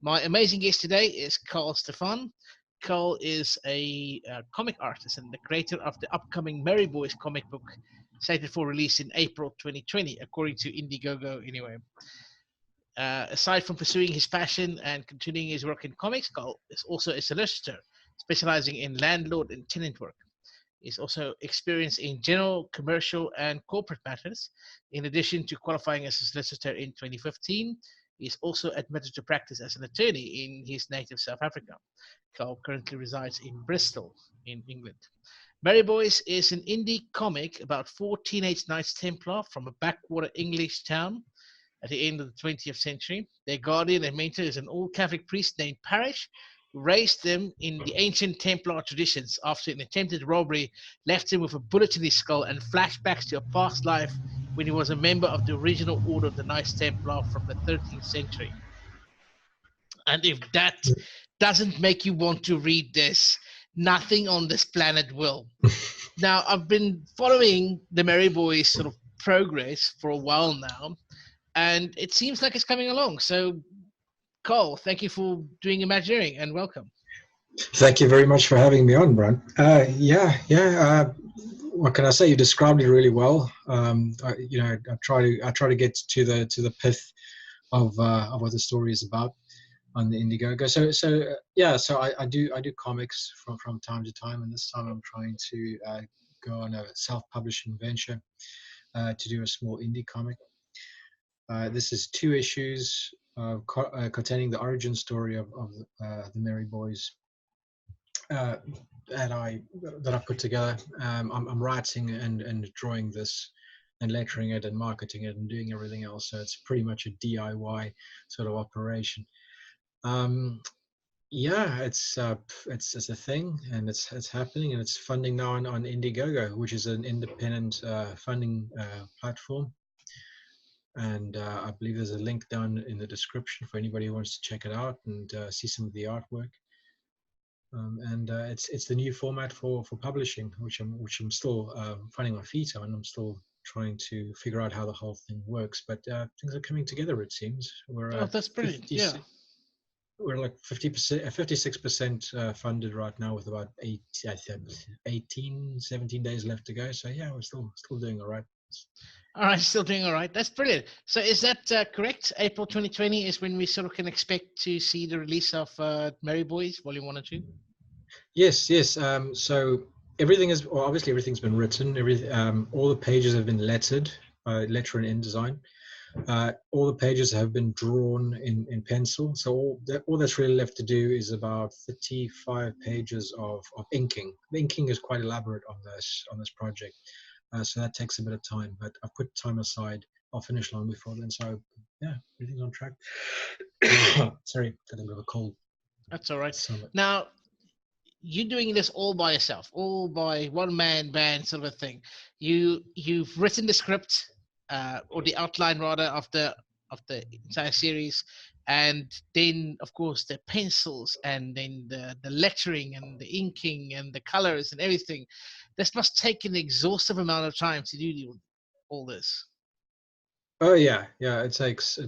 My amazing guest today is Karl Stephan. Karl is a comic artist and the creator of the upcoming Merry Boys comic book, slated for release in April 2020, according to Indiegogo anyway. Aside from pursuing his passion and continuing his work in comics, Karl is also a solicitor, specializing in landlord and tenant work. He's also experienced in general, commercial, and corporate matters. In addition to qualifying as a solicitor in 2015, he is also admitted to practice as an attorney in his native South Africa. Karl currently resides in Bristol, in England. Merry Boys is an indie comic about four teenage Knights Templar from a backwater English town at the end of the 20th century. Their guardian and mentor is an old Catholic priest named Parrish, who raised them in the ancient Templar traditions after an attempted robbery left him with a bullet in his skull and flashbacks to a past life when he was a member of the original order of the Knights Templar from the 13th century. And if that doesn't make you want to read this, nothing on this planet will. Now, I've been following the Merry Boys sort of progress for a while now, and it seems like it's coming along. So, Karl, thank you for doing Imagineering and welcome. Thank you very much for having me on, Brandt. What can I say? You described it really well. I try to get to the pith of what the story is about on the Indiegogo. So I do comics from time to time, and this time I'm trying to go on a self-publishing venture to do a small indie comic. This is 2 issues containing the origin story of the Merry Boys that I put together. I'm writing and drawing this and lettering it and marketing it and doing everything else. So it's pretty much a DIY sort of operation. It's a thing, and it's happening, and it's funding now on Indiegogo, which is an independent funding platform. And I believe there's a link down in the description for anybody who wants to check it out and see some of the artwork. It's the new format for publishing, which I'm still finding my feet on. I'm still trying to figure out how the whole thing works, but things are coming together. It seems That's brilliant. 50, yeah, we're like 50%, 56% funded right now, with about 17 days left to go. So yeah, we're still doing all right. All right, still doing all right. That's brilliant. So is that correct? April 2020 is when we sort of can expect to see the release of Merry Boys Volume 1 and 2? Yes. So obviously everything's been written. All the pages have been lettered, letter and InDesign. All the pages have been drawn in pencil. So all that's really left to do is about 35 pages of inking. The inking is quite elaborate on this project. So that takes a bit of time, but I've put time aside. I'll finish long before then. So yeah, everything's on track. Sorry, got a bit of a cold. That's all right. Now, you're doing this all by yourself, all by one-man band sort of a thing. You've written the script, or the outline rather, of the entire series, and then of course the pencils, and then the lettering and the inking and the colors and everything. This must take an exhaustive amount of time to do all this. Oh yeah, it takes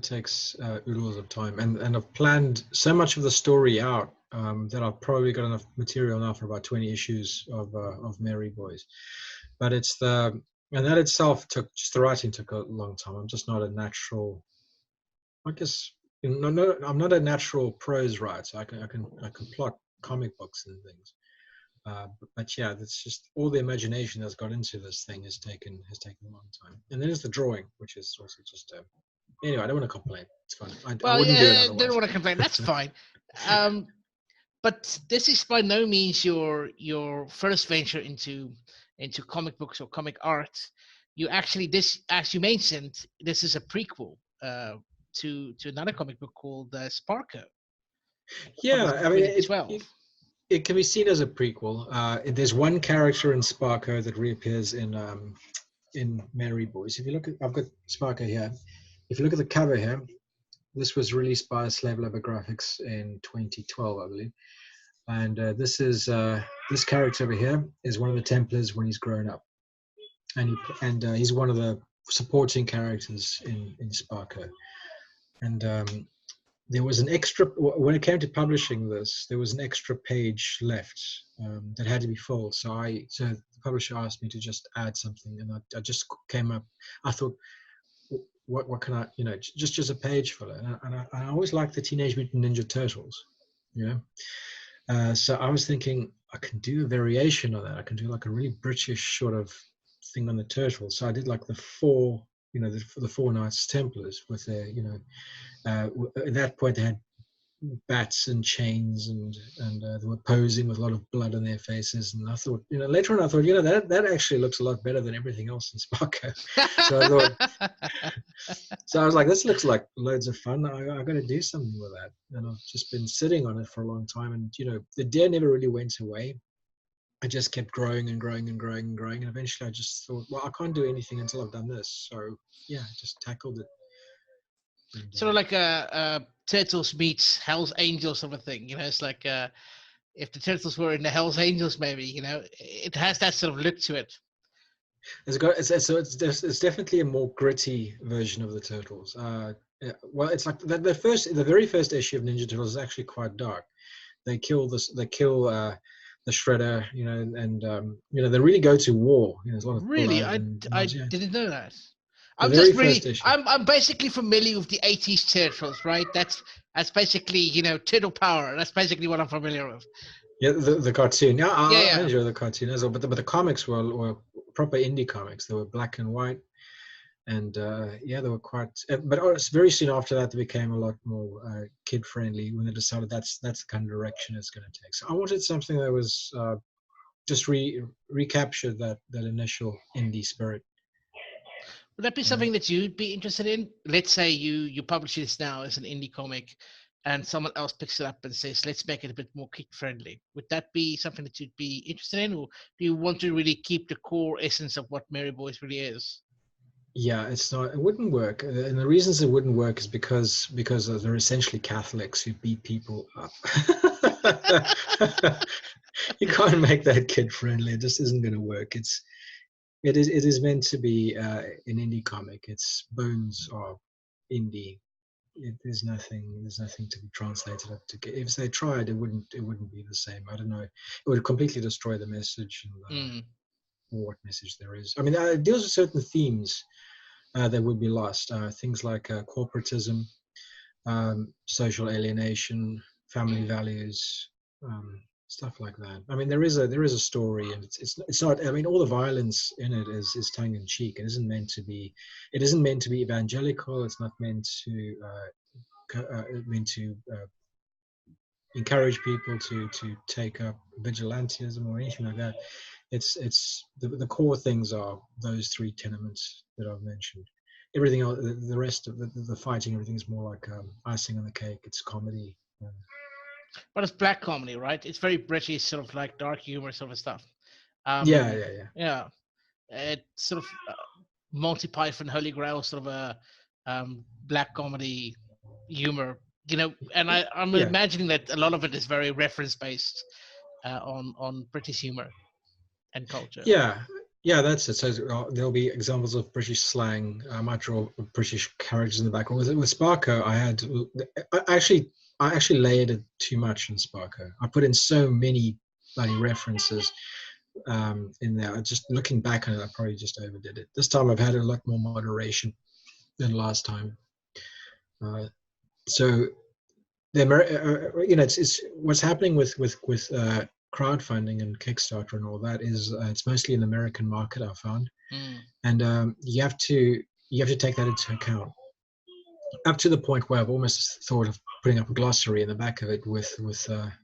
oodles of time, and I've planned so much of the story out that I've probably got enough material now for about 20 issues of Merry Boys. But that itself the writing took a long time. I'm just not a natural, I guess, I'm not a natural prose writer. I can plot comic books and things. But yeah, that's just all the imagination that's got into this thing has taken a long time. And then there's the drawing, which is also just anyway. I don't want to complain. It's fun. I wouldn't do it otherwise. Don't want to complain. That's fine. But this is by no means your first venture into comic books or comic art. You actually, this, as you mentioned, this is a prequel to another comic book called Sparko. Yeah, I mean, it can be seen as a prequel. There's one character in Sparko that reappears in Merry Boys. If you look at, I've got Sparko here. If you look at the cover here, this was released by Slave Labor Graphics in 2012, I believe. And this character over here is one of the Templars when he's grown up, and he's one of the supporting characters in Sparko. And there was an extra, when it came to publishing this, there was an extra page left that had to be filled. So the publisher asked me to just add something, and I just came up. I thought, what can I, just a page filler. And I always liked the Teenage Mutant Ninja Turtles, so I was thinking I can do a variation of that. I can do like a really British sort of thing on the turtles. So I did like the four, the four Knights Templars with their, at that point they had bats and chains, and they were posing with a lot of blood on their faces. And I thought, later on I thought, that actually looks a lot better than everything else in Sparko. So I thought, so I was like, this looks like loads of fun. I got to do something with that. And I've just been sitting on it for a long time. And, the idea never really went away. I just kept growing and growing and growing and growing. And eventually I just thought, well, I can't do anything until I've done this. So yeah, just tackled it. And, sort of like a Turtles meets Hell's Angels sort of thing. It's like if the Turtles were in the Hell's Angels, maybe, it has that sort of look to it. It's definitely a more gritty version of the Turtles. Well, it's like the very first issue of Ninja Turtles is actually quite dark. They kill the Shredder, and they really go to war. There's a lot of really, blood I didn't know that. The very first issue. I'm basically familiar with the 80s Turtles, right? That's basically, Turtle Power. That's basically what I'm familiar with. Yeah, the cartoon. Yeah, I enjoy the cartoon as well. But the comics were proper indie comics. They were black and white, and they were quite. But very soon after that, they became a lot more kid friendly when they decided that's the kind of direction it's going to take. So I wanted something that was just recaptured that initial indie spirit. Would that be something that you'd be interested in? Let's say you publish this now as an indie comic, and someone else picks it up and says, let's make it a bit more kid-friendly. Would that be something that you'd be interested in, or do you want to really keep the core essence of what Merry Boys really is? Yeah, it wouldn't work. And the reasons it wouldn't work is because they're essentially Catholics who beat people up. You can't make that kid-friendly. It just isn't going to work. It is meant to be an indie comic. Its bones are indie. There's nothing to be translated up to. If they tried, it wouldn't be the same. I don't know. It would completely destroy the message and what message there is. I mean, it deals with certain themes that would be lost. Things like corporatism, social alienation, family values, stuff like that. I mean, there is a story, and it's not. I mean, all the violence in it is tongue in cheek. It isn't meant to be evangelical. It's not meant to encourage people to take up vigilantism or anything like that. It's the core things are those three tenements that I've mentioned. Everything else, the rest of the fighting, everything is more like icing on the cake. It's comedy. But it's black comedy, right? It's very British, sort of like dark humor sort of stuff. Yeah. It's sort of Monty Python, Holy Grail, sort of a black comedy humor, And I'm imagining that a lot of it is very reference based on British humor and culture. Yeah, that's it. So there'll be examples of British slang. I might draw British characters in the background. With Sparko, I actually layered it too much in Sparko. I put in so many bloody references in there. Just looking back on it, I probably just overdid it. This time I've had a lot more moderation than last time. So it's what's happening with crowdfunding and Kickstarter and all that is it's mostly an American market, I found, and you have to take that into account. Up to the point where I've almost thought of putting up a glossary in the back of it with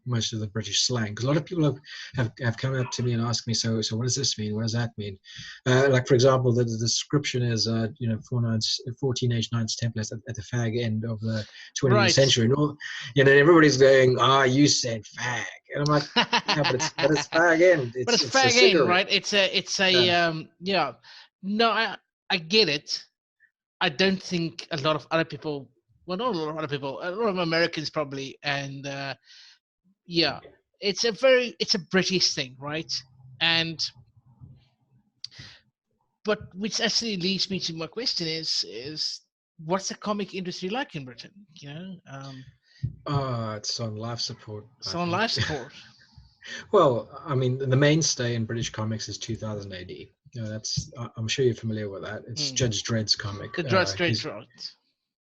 most of the British slang, because a lot of people have come up to me and asked me, so what does this mean? What does that mean? Like, for example, the description is 4 teenage Knights Templar at the fag end of the 20th century, and all, everybody's going, you said fag, and I'm like, yeah, but it's fag end. But it's fag end, right? It's a No, I get it. I don't think a lot of other people, well, not a lot of other people, a lot of Americans probably, and it's a British thing, right? But which actually leads me to my question is what's the comic industry like in Britain? It's on life support, It's I on think. life support. Well, I mean, the mainstay in British comics is 2000 AD. I'm sure you're familiar with that. It's Judge Dredd's comic. The Drudge Straight Drought.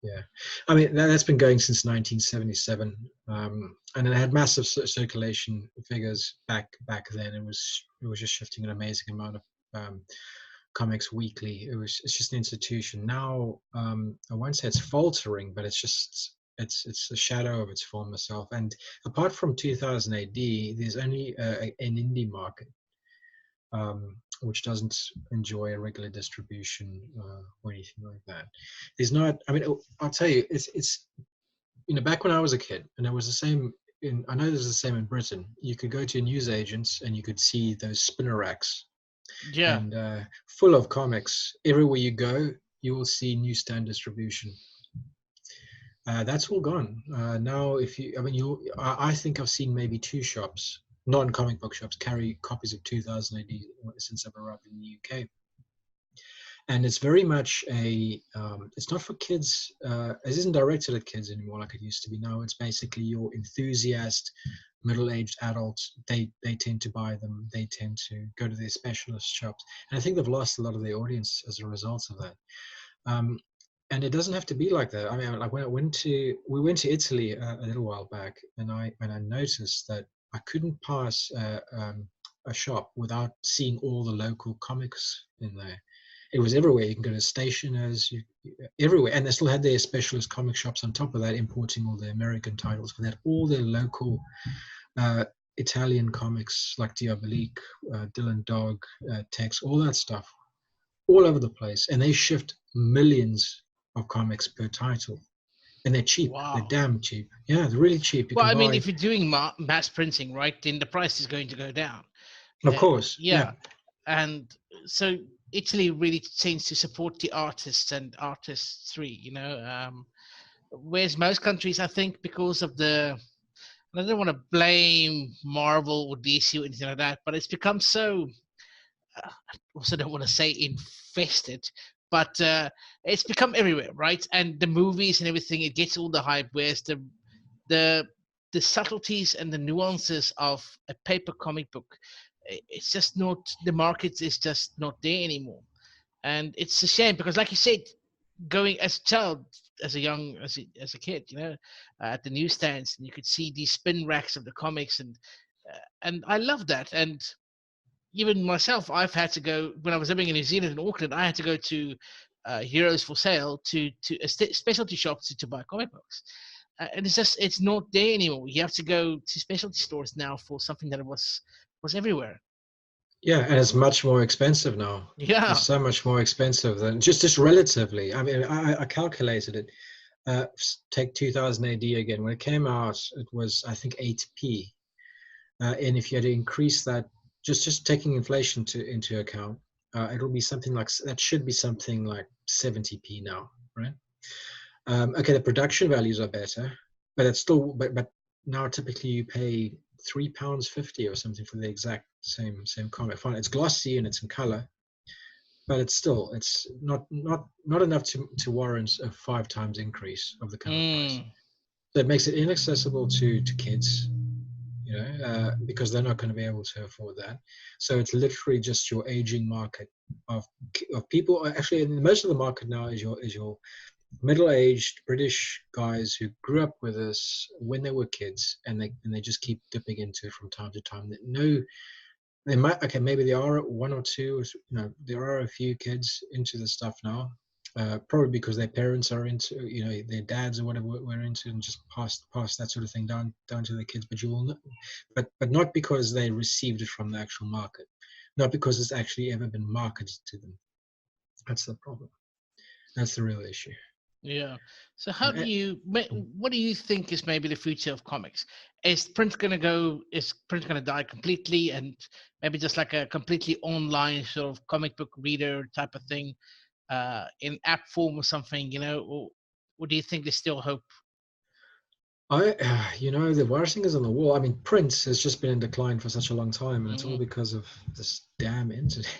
Yeah, I mean that's been going since 1977, and it had massive circulation figures back then. It was just shifting an amazing amount of comics weekly. It's just an institution now. I won't say it's faltering, but it's a shadow of its former self. And apart from 2000 AD, there's only an indie market, which doesn't enjoy a regular distribution or anything like that. There's not. I mean, I'll tell you, it's back when I was a kid, and it was the same. I know there's the same in Britain. You could go to newsagents and you could see those spinner racks, Yeah. and full of comics. Everywhere you go, you will see newsstand distribution. That's all gone now. I think I've seen maybe 2 shops, non-comic book shops, carry copies of 2000 AD since I've arrived in the UK. And it's very much it's not for kids. It isn't directed at kids anymore like it used to be. Now it's basically your enthusiast, middle-aged adults. They tend to buy them. They tend to go to their specialist shops. And I think they've lost a lot of their audience as a result of that. And it doesn't have to be like that. I mean, like when we went to Italy a little while back, and I noticed that I couldn't pass a shop without seeing all the local comics in there. It was everywhere. You can go to stationers, everywhere, and they still had their specialist comic shops on top of that, importing all the American titles. But they had all their local Italian comics like Diabolique, Dylan Dog, Tex, all that stuff, all over the place, and they shift millions of comics per title, and they're cheap. Wow. They're damn cheap. Yeah, they're really cheap. Well, I mean, if you're doing mass printing, right, then the price is going to go down. Of course. Yeah. And so Italy really tends to support the artists and artistry, whereas most countries, I think, because of I don't want to blame Marvel or DC or anything like that, but it's become so, I also don't want to say infested, but it's become everywhere, right? And the movies and everything, it gets all the hype, whereas the subtleties and the nuances of a paper comic book, it's just not, the market is just not there anymore. And it's a shame because, like you said, going as a child, as a kid, at the newsstands, and you could see these spin racks of the comics, and I love that. And even myself, I've had to go, when I was living in New Zealand, in Auckland, I had to go to Heroes for Sale, to specialty shops to buy comic books. And it's not there anymore. You have to go to specialty stores now for something that was everywhere. Yeah, and it's much more expensive now. Yeah. It's so much more expensive than just relatively. I mean, I calculated it. Take 2000 AD again. When it came out, it was, I think, 8p. And if you had to increase that, just taking inflation into account, it'll be something like, that should be something like 70p now, right? Okay, the production values are better, but it's still, but now typically you pay £3.50 or something for the exact same comic. Fine, it's glossy and it's in color, but it's not enough to warrant a 5 times increase of the cover price. So it makes it inaccessible to kids, because they're not going to be able to afford that. So it's literally just your aging market of people. Actually, most of the market now is your middle-aged British guys who grew up with us when they were kids, and they just keep dipping into it from time to time. They might, okay, maybe there are 1 or 2, there are a few kids into the stuff now, probably because their parents are into, their dads or whatever were into, and just pass that sort of thing down to the kids. But you will not, but not because they received it from the actual market, not because it's actually ever been marketed to them. That's the problem. That's the real issue. Yeah. So what do you think is maybe the future of comics? Is print going to die completely, and maybe just like a completely online sort of comic book reader type of thing, in app form or something, or do you think there's still hope? The writing is on the wall. I mean, print has just been in decline for such a long time, and it's all Mm. because of this damn internet.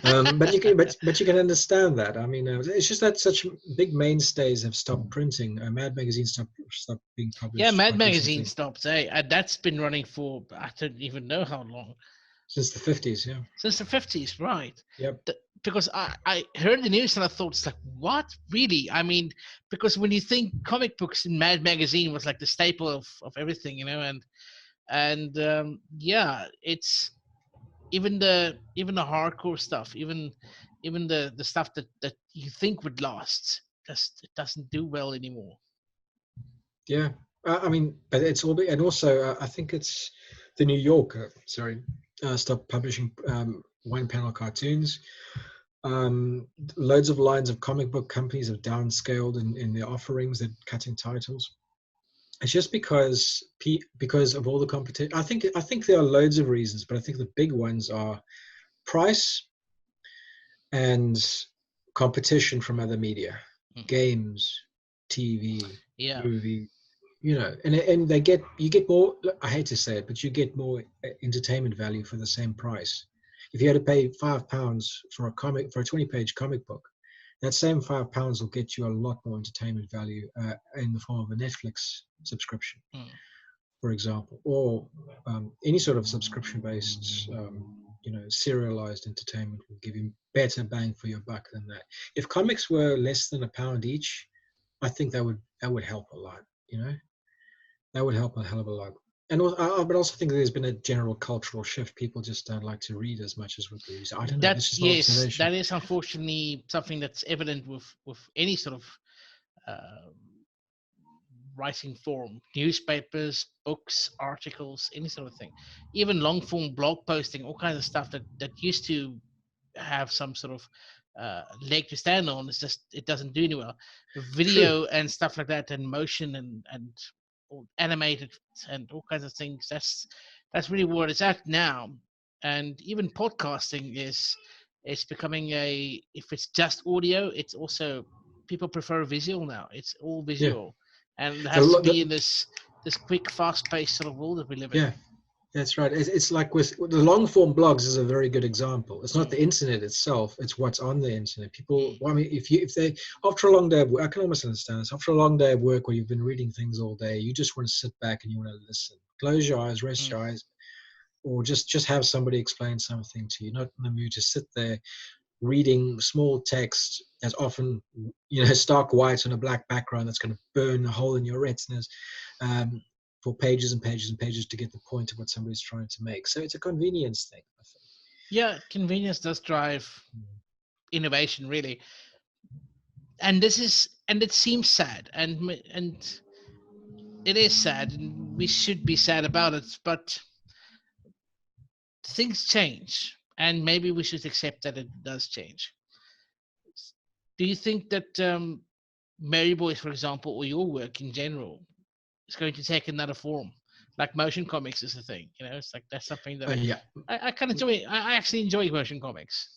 But you can understand that. I mean, it's just that such big mainstays have stopped printing. Mad Magazine stopped being Yeah, published Mad quite Magazine recently, stopped. That's been running for I don't even know how long. since the 50s. Yeah. Since the 50s, right? Yep. Because I heard the news and I thought, it's like, what? Really? I mean, because when you think comic books in Mad Magazine was like the staple of everything, and yeah, it's even the hardcore stuff, even the stuff that you think would last, just it doesn't do well anymore. Yeah. I mean, but it's all, and also I think it's the New Yorker. Sorry, stopped publishing one panel cartoons. Loads of lines of comic book companies have downscaled in their offerings. They're cutting titles. It's just because of all the competition. I think there are loads of reasons, but I think the big ones are price and competition from other media, Mm. games, TV, Yeah. movie. And you get more. I hate to say it, but you get more entertainment value for the same price. If you had to pay £5 for a 20-page comic book, that same £5 will get you a lot more entertainment value in the form of a Netflix subscription, Mm. for example, or any sort of subscription-based, serialized entertainment will give you better bang for your buck than that. If comics were less than £1 each, I think that would help a lot. That would help a hell of a lot. And but also think there's been a general cultural shift. People just don't like to read as much as what they used to. I don't know. That That's just my yes, observation. that is unfortunately something that's evident with any sort of uh, writing form, newspapers, books, articles, any sort of thing, even long form blog posting, all kinds of stuff that used to have some sort of leg to stand on. It's just it doesn't do any well. True. Video and stuff like that, and motion and animated and all kinds of things. That's really where it's at now. And even podcasting is becoming a, if it's just audio, it's also, people prefer visual now. It's all Yeah. visual, and it The, has to lo- be the in this quick, fast paced sort of world that we live in. yeah. That's right. It's like with the long form blogs is a very good example. It's not Mm, the internet itself; it's what's on the internet. People, mm, well, I mean, if they after a long day of work, I can almost understand this. After a long day of work, where you've been reading things all day, you just want to sit back and you want to listen. Close your eyes, rest mm. your eyes, or just have somebody explain something to you. Not in the mood to sit there reading small text that's often stark white on a black background that's going to burn a hole in your retinas, um, for pages and pages and pages to get the point of what somebody's trying to make. So it's a convenience thing, I think. Yeah, convenience does drive innovation, really. And it seems sad, and it is sad, and we should be sad about it, but things change, and maybe we should accept that it does change. Do you think that Mary Boys, for example, or your work in general, is going to take another form? Like motion comics is a thing, it's like that's something that Yeah, I kind of enjoy. I actually enjoy motion comics.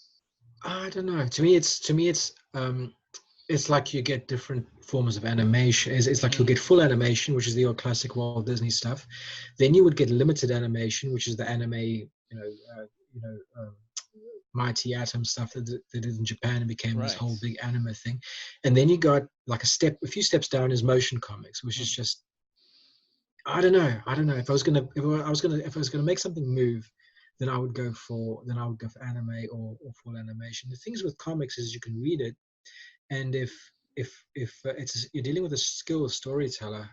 I don't know. To me, it's like you get different forms of animation. It's like you'll Mm, get full animation, which is the old classic Walt Disney stuff. Then you would get limited animation, which is the anime, you know, Mighty Atom stuff that they did in Japan and became this right. whole big anime thing. And then you got like a few steps down is motion comics, which is Mm. just, I don't know. I don't know if I was gonna make something move, then I would go for anime or full animation. The things with comics is you can read it, and if you're dealing with a skilled storyteller,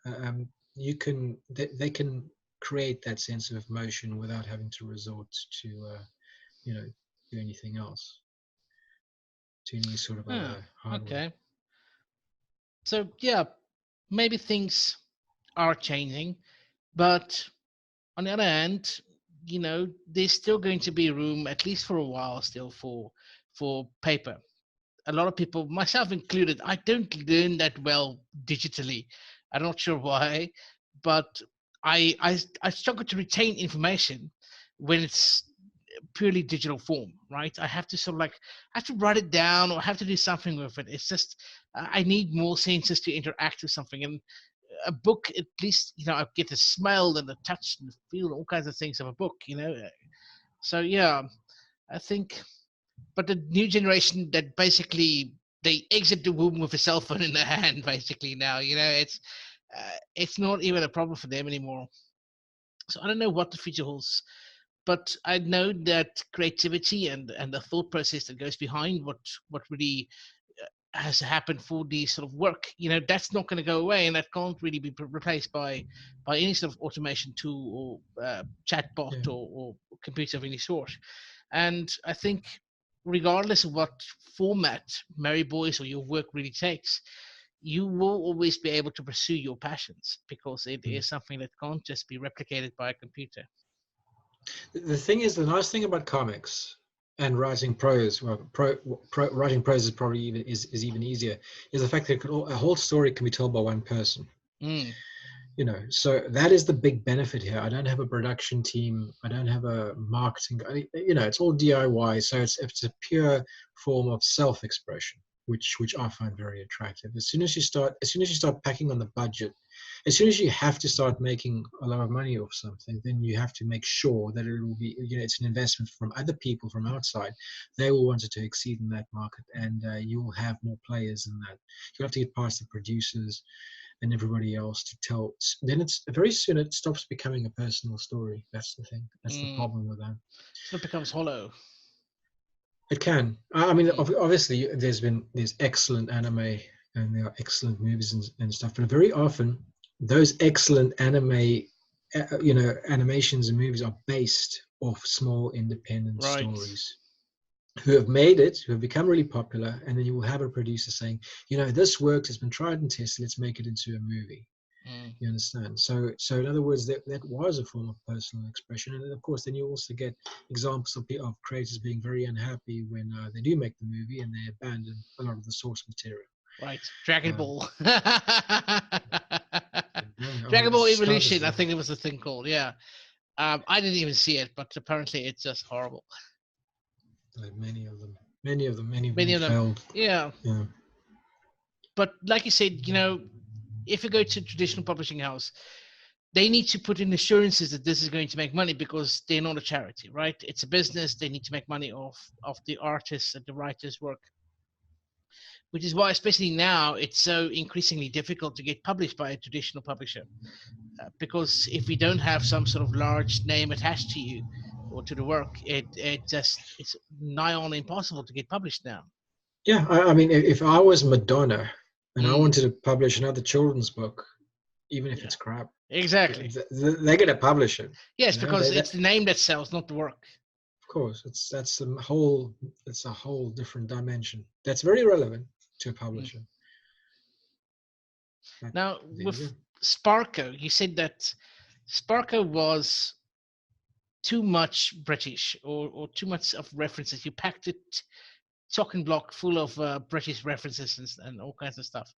and you can they can create that sense of emotion without having to resort to you know do anything else, to any sort of Oh, other hardware. okay. So yeah, maybe things are changing, but on the other hand, there's still going to be room, at least for a while, still for paper. A lot of people, myself included, I don't learn that well digitally. I'm not sure why, but I struggle to retain information when it's purely digital form, right? I have to sort of like, I have to write it down or have to do something with it. It's just, I need more senses to interact with something. And a book, at least, I get the smell and the touch and the feel, all kinds of things of a book, So yeah, I think, but the new generation that basically they exit the womb with a cell phone in their hand, basically now, it's not even a problem for them anymore. So I don't know what the future holds, but I know that creativity and the thought process that goes behind what really has happened for the sort of work, that's not going to go away, and that can't really be replaced by any sort of automation tool or chatbot Yeah. or computer of any sort. And I think regardless of what format Merry Boys or your work really takes, you will always be able to pursue your passions because it is something that can't just be replicated by a computer. The thing is, the nice thing about comics and writing prose, well, writing prose is probably even easier, is the fact that a whole story can be told by one person. Mm. So that is the big benefit here. I don't have a production team. I don't have a marketing. It's all DIY. So it's a pure form of self-expression, which I find very attractive. As soon as you start packing on the budget, as soon as you have to start making a lot of money off something, then you have to make sure that it will be, it's an investment from other people from outside. They will want it to exceed in that market, and you will have more players in that. You have to get past the producers and everybody else to tell. Then it's very soon it stops becoming a personal story. That's the thing. That's the problem with that. So it becomes hollow. It can. I mean, obviously, there's excellent anime and there are excellent movies and stuff, but very often those excellent anime, animations and movies are based off small independent stories who have made it, who have become really popular, and then you will have a producer saying, this worked, it's been tried and tested, let's make it into a movie. You understand? So in other words, that was a form of personal expression, and of course, then you also get examples of creators being very unhappy when they do make the movie and they abandon a lot of the source material. Right, Dragon Ball. Dragon Ball Evolution, I think it was the thing called. Yeah, I didn't even see it, but apparently it's just horrible. Many of them failed. Yeah. But like you said, if you go to traditional publishing house, they need to put in assurances that this is going to make money because they're not a charity, right? It's a business. They need to make money off the artists and the writers' work, which is why, especially now, it's so increasingly difficult to get published by a traditional publisher. Because if you don't have some sort of large name attached to you or to the work, it's nigh on impossible to get published now. Yeah, I mean, if I was Madonna and I wanted to publish another children's book, even if it's crap, exactly, they're going to publish it. Yes, because it's the name that sells, not the work. Of course, it's a whole different dimension. That's very relevant to a publisher. Now, with Sparko, you said that Sparko was too much British or too much of references. You packed it chock and block full of British references and all kinds of stuff.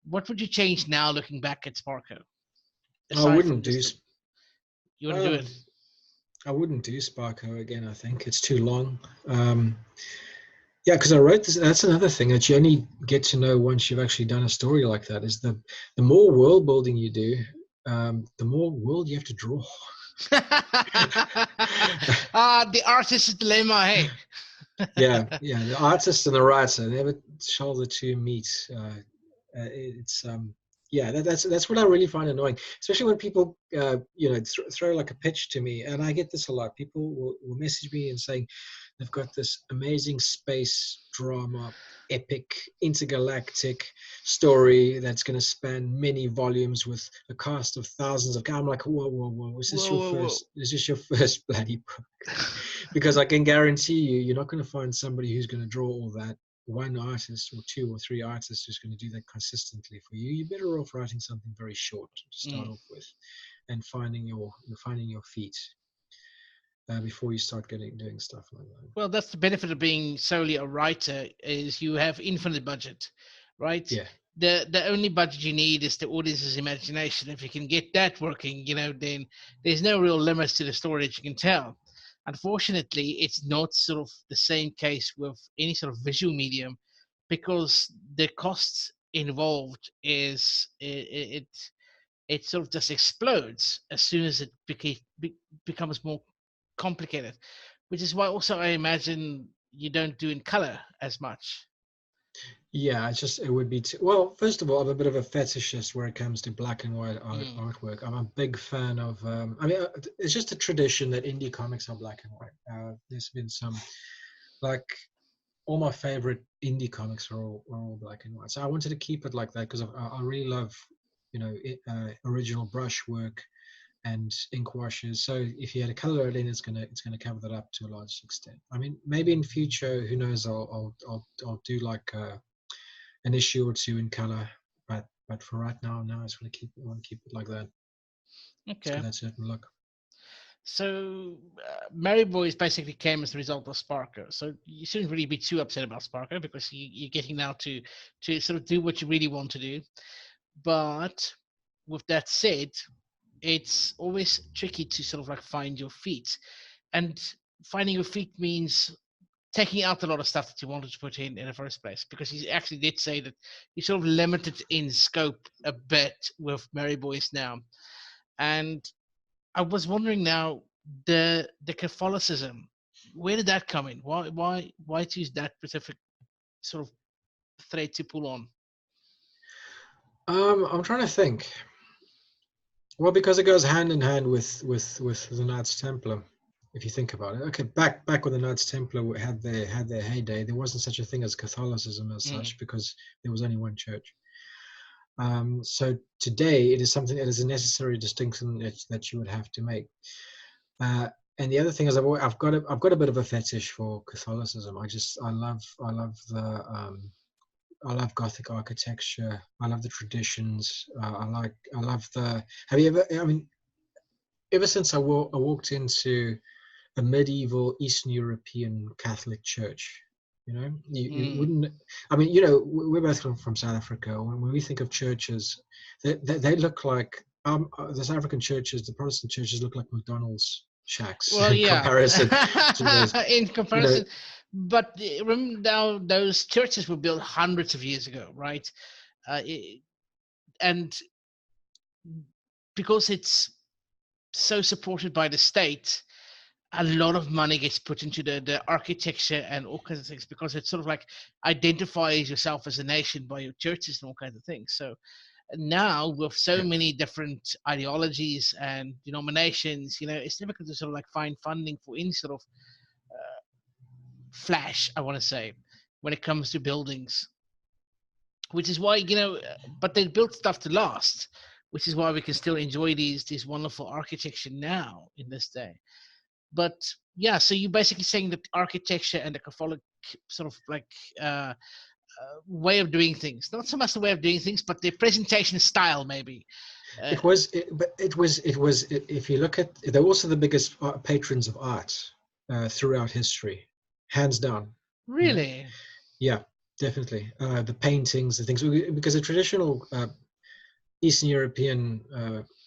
What would you change now, looking back at Sparko? I wouldn't do. You wouldn't do it. I wouldn't do Sparko again. I think it's too long. Yeah, because I wrote this. That's another thing that you only get to know once you've actually done a story like that. Is the more world building you do, the more world you have to draw. The artist's dilemma, hey. yeah, the artist and the writer never shall the two meet. That's what I really find annoying, especially when people throw like a pitch to me, and I get this a lot. People will message me and saying they've got this amazing space drama, epic intergalactic story that's going to span many volumes with a cast of thousands of. I'm like, whoa! Is this your first bloody book? Because I can guarantee you're not going to find somebody who's going to draw all that. One artist or two or three artists who's going to do that consistently for you. You're better off writing something very short to start off with, and finding your feet before you start doing stuff like that. Well, that's the benefit of being solely a writer, is you have infinite budget, right? Yeah. The only budget you need is the audience's imagination. If you can get that working, then there's no real limits to the story that you can tell. Unfortunately, it's not sort of the same case with any sort of visual medium, because the costs involved is it sort of just explodes as soon as it becomes more complicated, which is why also I imagine you don't do in color as much. Yeah, it would be too, well, first of all, I'm a bit of a fetishist where it comes to black and white artwork. I'm a big fan of, it's just a tradition that indie comics are black and white. There's been some, like, all my favorite indie comics are all black and white. So I wanted to keep it like that because I really love, original brush work and ink washes. So if you had a color it in, it's gonna cover that up to a large extent. I mean, maybe in future, who knows? I'll do like an issue or two in color, but for right now, no, I just want to keep it like that. It's Okay. got that certain look. So, Mary Boys basically came as a result of Sparker. So you shouldn't really be too upset about Sparker, because you're getting now to sort of do what you really want to do. But with that said, it's always tricky to sort of like find your feet, and finding your feet means taking out a lot of stuff that you wanted to put in the first place, because he actually did say that you sort of limited in scope a bit with Mary Boys now. And I was wondering now, the Catholicism, where did that come in? Why choose that specific sort of thread to pull on? I'm trying to think. Well, because it goes hand in hand with the Knights Templar, if you think about it. Okay, back when the Knights Templar had their heyday, there wasn't such a thing as Catholicism as Mm. such, because there was only one church. So today it is something that is a necessary distinction that you would have to make. And the other thing is, I've got a bit of a fetish for Catholicism. I love Gothic architecture. I love the traditions. I love the. Have you ever? I mean, ever since I walked into a medieval Eastern European Catholic church, you Mm. wouldn't. I mean, we're both from South Africa. When we think of churches, they look like the South African churches, the Protestant churches look like McDonald's shacks Well, in yeah, comparison to those. in You know, comparison, but remember now those churches were built hundreds of years ago, right? And because it's so supported by the state, a lot of money gets put into the architecture and all kinds of things, because it sort of like identifies yourself as a nation by your churches and all kinds of things. So now with so yeah. many different ideologies and denominations, it's difficult to sort of like find funding for any sort of flash, I want to say, when it comes to buildings, which is why, but they built stuff to last, which is why we can still enjoy these wonderful architecture now in this day. But yeah, so you're basically saying that architecture and the Catholic sort of like way of doing things, not so much the way of doing things, but the presentation style, maybe. Uh, If you look at, they're also the biggest patrons of art throughout history, hands down. You know, really? yeah, definitely. The paintings, the things, because the traditional Eastern European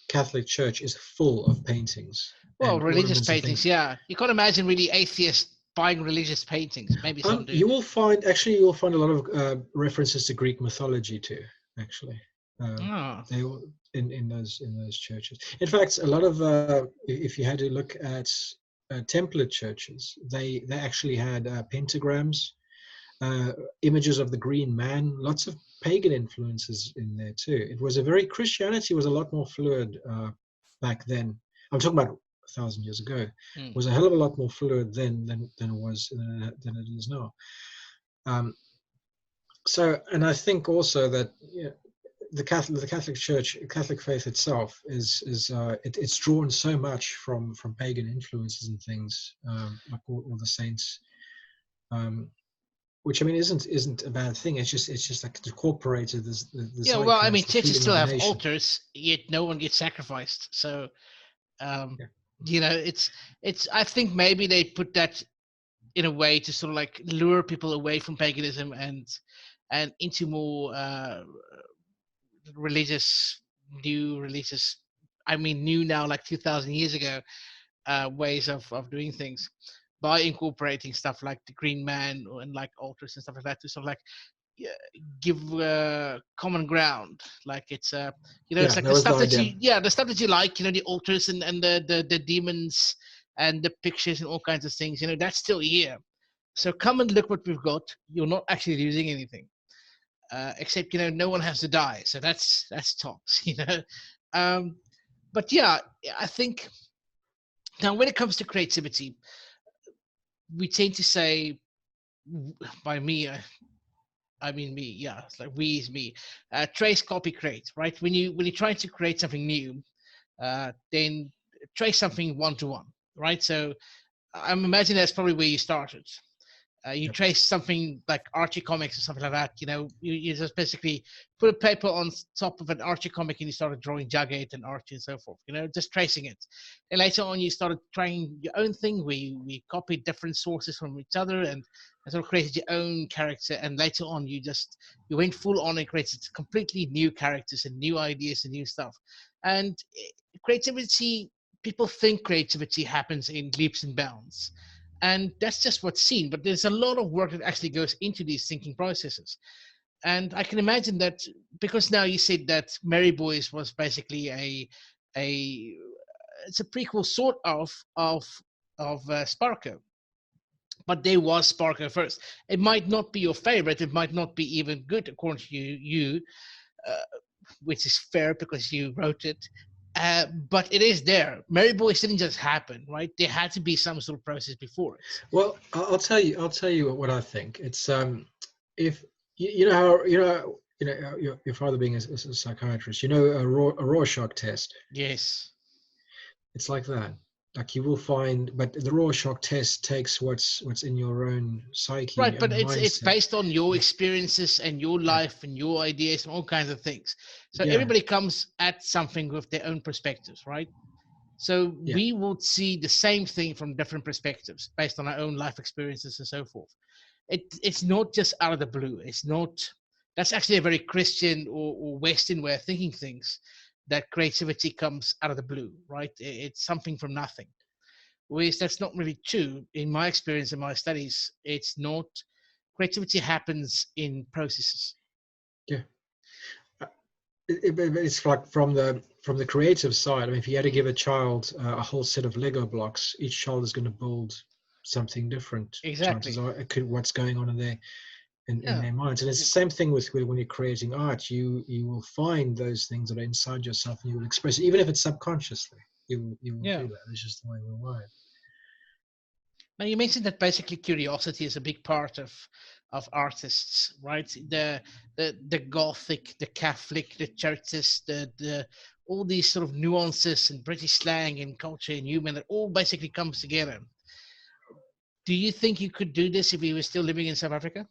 Catholic Church is full of paintings Well, and religious ornaments and paintings, things. yeah. You can't imagine really atheists buying religious paintings. Maybe some do. You will find a lot of references to Greek mythology too. Actually, Oh, they all in those churches. In fact, a lot of if you had to look at Templar churches, they actually had pentagrams, images of the Green Man, lots of pagan influences in there too. Christianity was a lot more fluid back then. I'm talking about 1,000 years ago. It mm. was a hell of a lot more fluid then than it is now. Um, and I think also that the Catholic Church, Catholic faith itself it's drawn so much from pagan influences and things, like all the saints, which I mean isn't a bad thing. It's just like incorporated the Yeah, well, I mean, zeitgeist, the churches feeling still of the have nation. altars, yet no one gets sacrificed. So, um, Yeah. it's. I think maybe they put that in a way to sort of like lure people away from paganism and into more religious, new religious. I mean, new now, like 2,000 years ago. ways of doing things by incorporating stuff like the Green Man and like altars and stuff like that to sort of like give common ground. Like it's Yeah, it's like that the was the stuff that idea. the stuff that you like, the altars and the demons and the pictures and all kinds of things. That's still here. So come and look what we've got. You're not actually losing anything, except no one has to die. So that's tops. But yeah, I think now when it comes to creativity, we tend to say, by me, I mean me, yeah, it's like we is me. Trace, copy, create, right? When you try to create something new, then trace something one to one, right? So I'm imagining that's probably where you started. You Yep. trace something like Archie comics or something like that. You just basically put a paper on top of an Archie comic and you started drawing Jughead and Archie and so forth. Just tracing it. And later on, you started trying your own thing where we copied different sources from each other and sort of created your own character. And later on, you went full on and created completely new characters and new ideas and new stuff. And creativity, people think creativity happens in leaps and bounds. And that's just what's seen, but there's a lot of work that actually goes into these thinking processes. And I can imagine that, because now you said that Merry Boys was basically it's a prequel sort of Sparko, but there was Sparko first. It might not be your favorite, it might not be even good according to you, which is fair because you wrote it. But it is there. Merry Boys didn't just happen, right? There had to be some sort of process before it. Well, I'll tell you what I think. It's if you know how your father being a psychiatrist, a Rorschach test. Yes. It's like that. Like you will find, but the Rorschach test takes what's in your own psyche Right, but and it's mindset. based on your experiences and your life and your ideas and all kinds of things. So Yeah. everybody comes at something with their own perspectives, right? So we would see the same thing from different perspectives based on our own life experiences and so forth. It's not just out of the blue. It's not. That's actually a very Christian or Western way of thinking things. That creativity comes out of the blue, right? It's something from nothing. Whereas that's not really true. In my experience, in my studies, it's not. Creativity happens in processes. Yeah. It's like from the creative side. I mean, if you had to give a child a whole set of Lego blocks, each child is going to build something different. Exactly. Chances are it could what's going on in Yeah. their minds. And it's the same thing with when you're creating art. You will find those things that are inside yourself and you will express it, even if it's subconsciously. You will Yeah. do that. It's just the way we're wired. Now you mentioned that basically curiosity is a big part of artists, right? The Gothic, the Catholic, the churches, the all these sort of nuances and British slang and culture and human, it all basically comes together. Do you think you could do this if you were still living in South Africa?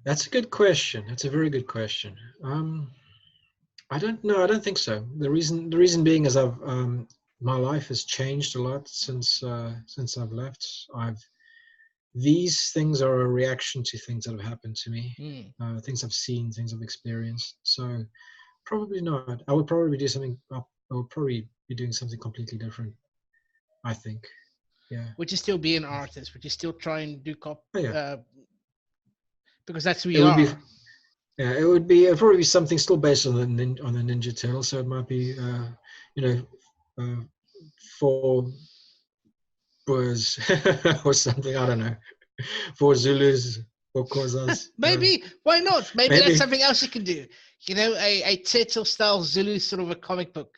That's a good question. That's a very good question. I don't know. I don't think so. The reason being is my life has changed a lot since I've left. These things are a reaction to things that have happened to me, things I've seen, things I've experienced. So probably not. I would probably do something. I would probably be doing something completely different. I think. Yeah. Would you still be an artist? Would you still try and do Yeah. Because that's who It you would be. are. Yeah, it'd probably be something still based on the Ninja Turtle. So it might be, for Boers or something. I don't know. For Zulus or Xhosas. Maybe. Why not? Maybe that's Maybe. something else you can do. A turtle style Zulu sort of a comic book,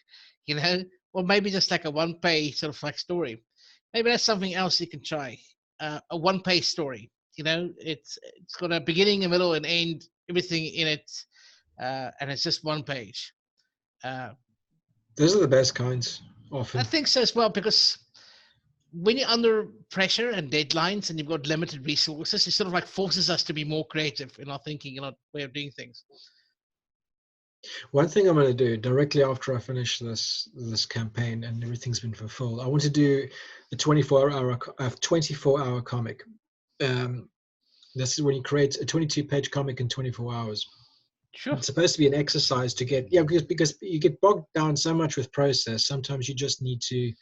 or maybe just like a one-page sort of like story. Maybe that's something else you can try. A one-page story. It's got a beginning, a middle, and end, everything in it, and it's just one page. Those are the best kinds, I often. think so as well, because when you're under pressure and deadlines and you've got limited resources, it sort of like forces us to be more creative in our thinking and our way of doing things. One thing I'm going to do directly after I finish this campaign and everything's been fulfilled, I want to do a 24-hour comic. This is when you create a 22-page comic in 24 hours. Sure. It's supposed to be an exercise to get, because you get bogged down so much with process. Sometimes you just need to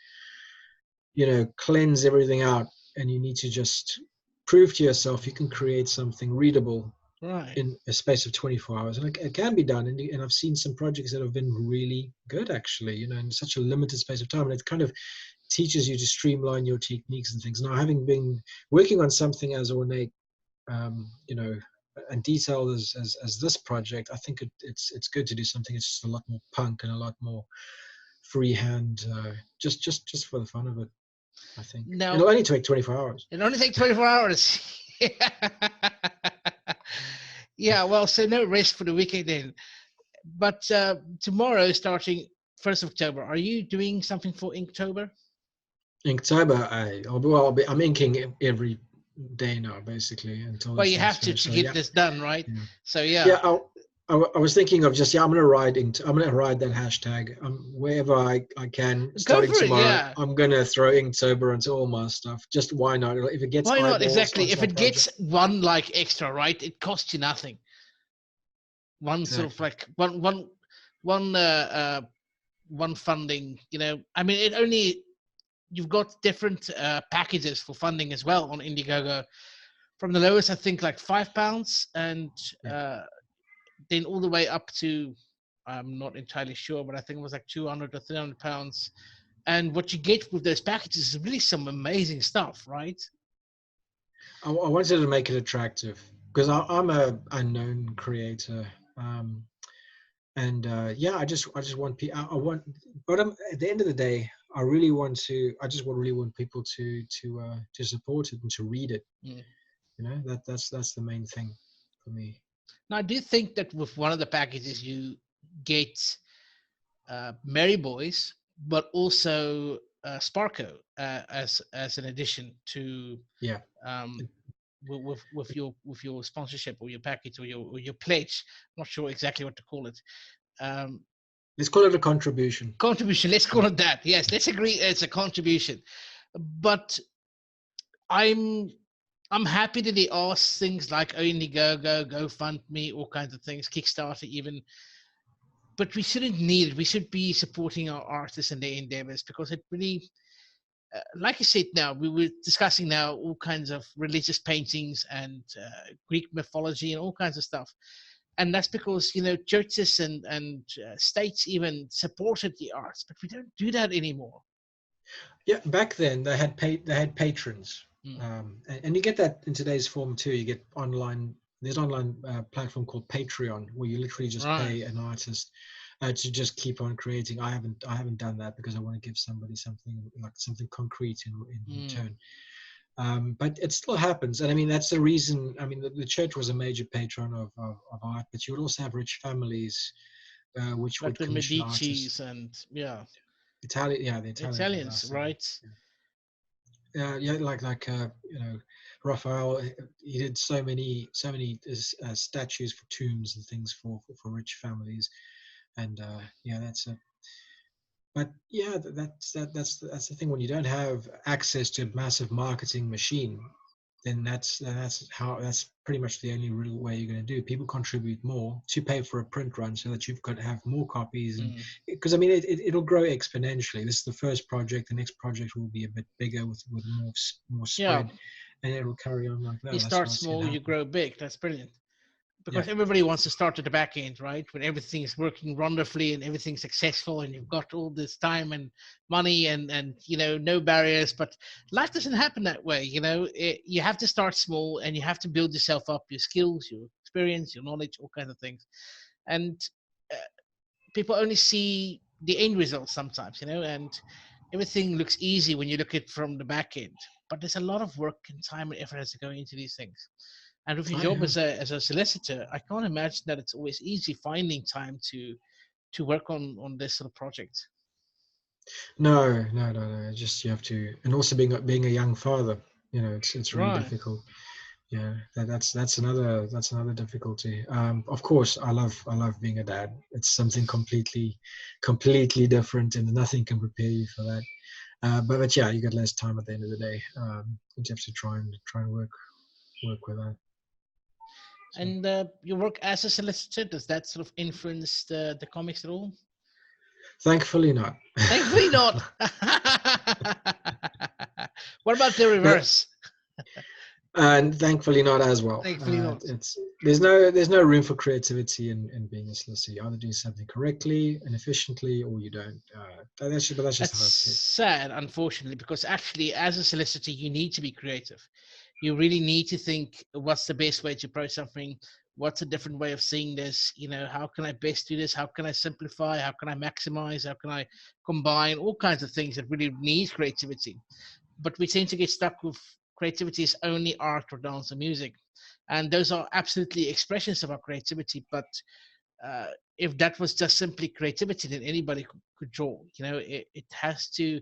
cleanse everything out, and you need to just prove to yourself you can create something readable Right. in a space of 24 hours. And it can be done. And I've seen some projects that have been really good, actually, in such a limited space of time. And it kind of teaches you to streamline your techniques and things. Now, having been working on something as ornate, and detailed as this project, I think it's good to do something that's just a lot more punk and a lot more freehand, just for the fun of it, I think. Now, it'll only take 24 hours. It only takes 24 hours. Yeah, well, so no rest for the weekend then. But tomorrow, starting 1st of October, are you doing something for Inktober? Inktober, I'm inking every day now, basically, until Well, this you thing's have to finished. get this done, right? Yeah. So yeah. Yeah, I was thinking of just I'm gonna ride that hashtag wherever I can. Starting for it, tomorrow, yeah. I'm gonna throw Inktober onto all my stuff. Just why not? If it gets Why not? eyeballs Exactly. onto If my it gets project. one like extra, right? It costs you nothing. One sort of like one funding. I mean, it only you've got different packages for funding as well on Indiegogo. From the lowest, I think like £5, and then all the way up to, I'm not entirely sure, but I think it was like £200 or £300. And what you get with those packages is really some amazing stuff, right? I wanted to make it attractive because I'm a unknown creator, and I just want people. But at the end of the day, I just really want people to support it and to read it. That's the main thing for me. Now, I do think that with one of the packages you get Merry Boys, but also Sparko as an addition to with your sponsorship or your package or your pledge. I'm not sure exactly what to call it. Let's call it a contribution. Contribution. Let's call it that. Yes, let's agree it's a contribution. But I'm happy that they ask things like Indiegogo, GoFundMe, all kinds of things, Kickstarter even. But we shouldn't need it. We should be supporting our artists and their endeavors, because it really, like I said, now we were discussing now all kinds of religious paintings and Greek mythology and all kinds of stuff. And that's because churches and states even supported the arts, but we don't do that anymore. Yeah, back then they had patrons, and you get that in today's form too. You get online. There's an online platform called Patreon where you literally just pay an artist to just keep on creating. I haven't done that because I want to give somebody something concrete in return. But it still happens, and I mean that's the reason. I mean the church was a major patron of art, but you would also have rich families which like would the commission Medicis artists. and the Italians, right? Like Raphael, he did so many statues for tombs and things for rich families, and that's a. But yeah, that's the thing. When you don't have access to a massive marketing machine, then that's pretty much the only real way you're going to do. People contribute more to pay for a print run so that you've got to have more copies, and because I mean it'll grow exponentially. This is the first project. The next project will be a bit bigger with more spread, and it'll carry on like that. You start small, you grow big. That's brilliant. Because everybody wants to start at the back end, right? When everything is working wonderfully and everything's successful and you've got all this time and money and no barriers. But life doesn't happen that way. You have to start small and you have to build yourself up, your skills, your experience, your knowledge, all kinds of things. And people only see the end result sometimes, and everything looks easy when you look at it from the back end. But there's a lot of work and time and effort has to go into these things. And with your job as a solicitor, I can't imagine that it's always easy finding time to work on this sort of project. No. Just you have to, and also being a young father, it's really difficult. Yeah, that's another difficulty. Of course, I love being a dad. It's something completely different, and nothing can prepare you for that. But yeah, you get less time at the end of the day. You have to try and work with that. And your work as a solicitor, does that sort of influence the comics at all? Thankfully not. Thankfully not. What about the But reverse? and thankfully not as well. Thankfully not. It's there's no room for creativity in being a solicitor. You either do something correctly and efficiently, or you don't. But that's just That's how it is. sad, unfortunately, because actually, as a solicitor, you need to be creative. You really need to think, what's the best way to approach something? What's a different way of seeing this? How can I best do this? How can I simplify? How can I maximize? How can I combine? All kinds of things that really need creativity. But we tend to get stuck with creativity is only art or dance or music. And those are absolutely expressions of our creativity. But if that was just simply creativity, then anybody could draw. It has to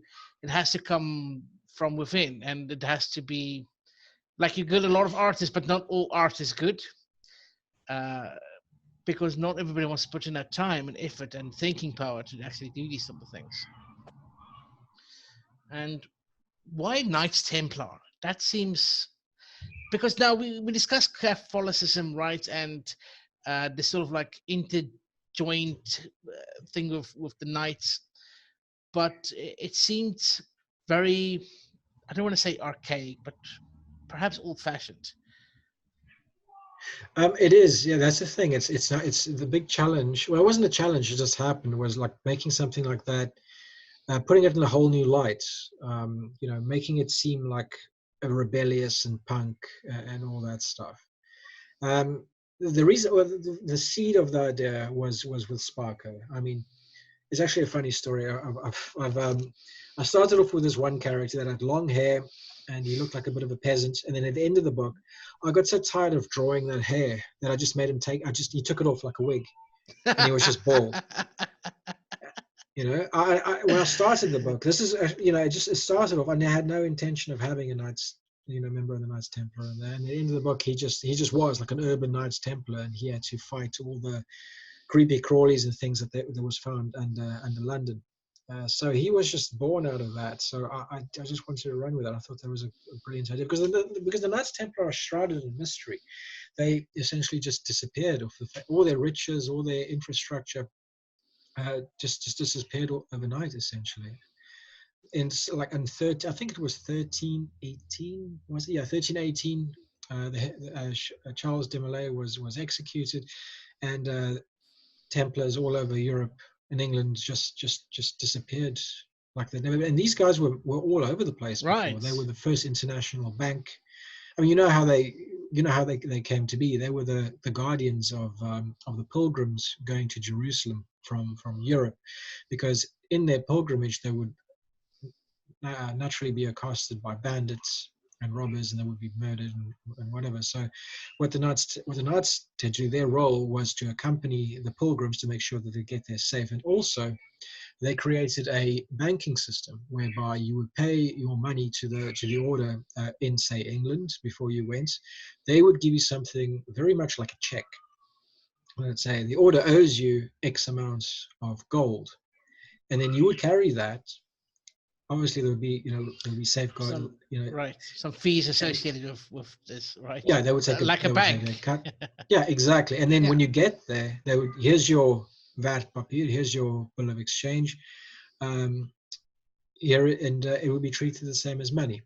come from within, and it has to be like, you get a lot of artists, but not all art is good, uh, because not everybody wants to put in that time and effort and thinking power to actually do these type of things. And why Knights Templar? That seems, because now we discussed Catholicism, right, and this sort of like interjoint thing with the knights, but it seemed very, I don't want to say archaic, but perhaps old-fashioned. It is, yeah. That's the thing. It's not. It's the big challenge. Well, it wasn't a challenge. It just happened. It was like making something like that, putting it in a whole new light. Making it seem like a rebellious and punk and all that stuff. The reason, well, the seed of the idea was with Sparko. I mean, it's actually a funny story. I started off with this one character that had long hair, and he looked like a bit of a peasant. And then at the end of the book, I got so tired of drawing that hair that I just made him he took it off like a wig, and he was just bald. When I started the book, this is, it started off, and I had no intention of having a Knights, member of the Knights Templar. And then at the end of the book, he just was like an urban Knights Templar, and he had to fight all the creepy crawlies and things that was found under London. So he was just born out of that. So I just wanted to run with it. I thought that was a brilliant idea, because the Knights Templar are shrouded in mystery. They essentially just disappeared off all their riches, all their infrastructure, just disappeared overnight, essentially. I think it was 1318. Was it? Yeah, 1318. Charles de Molay was executed, and Templars all over Europe and England just disappeared like they never. And these guys were all over the place before. Right. They were the first international bank. I mean, they came to be. They were the guardians of the pilgrims going to Jerusalem from Europe, because in their pilgrimage they would naturally be accosted by bandits and robbers, and they would be murdered and whatever. So what the Knights did do, their role was to accompany the pilgrims to make sure that they get there safe. And also they created a banking system whereby you would pay your money to the order in, say, England before you went. They would give you something very much like a check. Let's say the order owes you X amount of gold, and then you would carry that. Obviously there would be safeguard, right, some fees associated with this, right? Yeah, they would take like a bank. a cut. Yeah, exactly. And then Yeah. when you get there, here's your VAT papier, here's your bill of exchange, here, and it would be treated the same as money.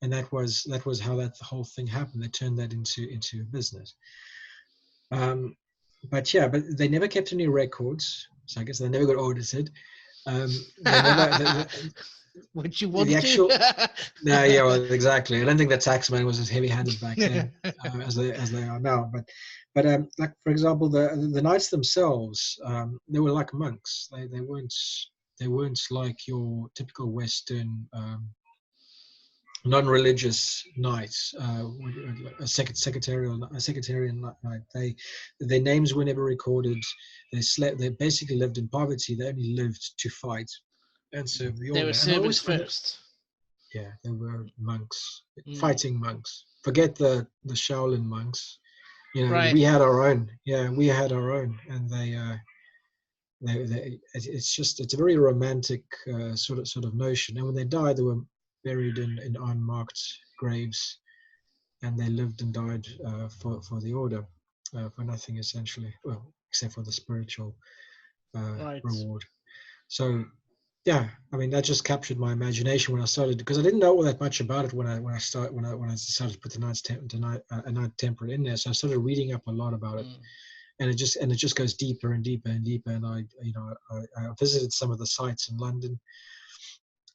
And that was how the whole thing happened. They turned that into a business. But they never kept any records, so I guess they never got audited. They never. Would you want the actual, to? No, yeah, well, exactly. I don't think the taxman was as heavy-handed back then as they are now. But like, for example, the knights themselves, they were like monks. They weren't like your typical Western non-religious knights, a sectarian knight. Their names were never recorded. They basically lived in poverty. They only lived to fight and serve the order. They were servants first. Yeah, they were monks, fighting monks. Forget the Shaolin monks. Right. We had our own. Yeah, we had our own, and it's a very romantic sort of notion. And when they died, they were buried in unmarked graves, and they lived and died for the order, for nothing essentially, well, except for the spiritual Right. reward. So yeah, I mean that just captured my imagination when I started, because I didn't know all that much about it when I decided to put the Knights Templar in there. So I started reading up a lot about it, Mm. and it just goes deeper and deeper and deeper. And I visited some of the sites in London,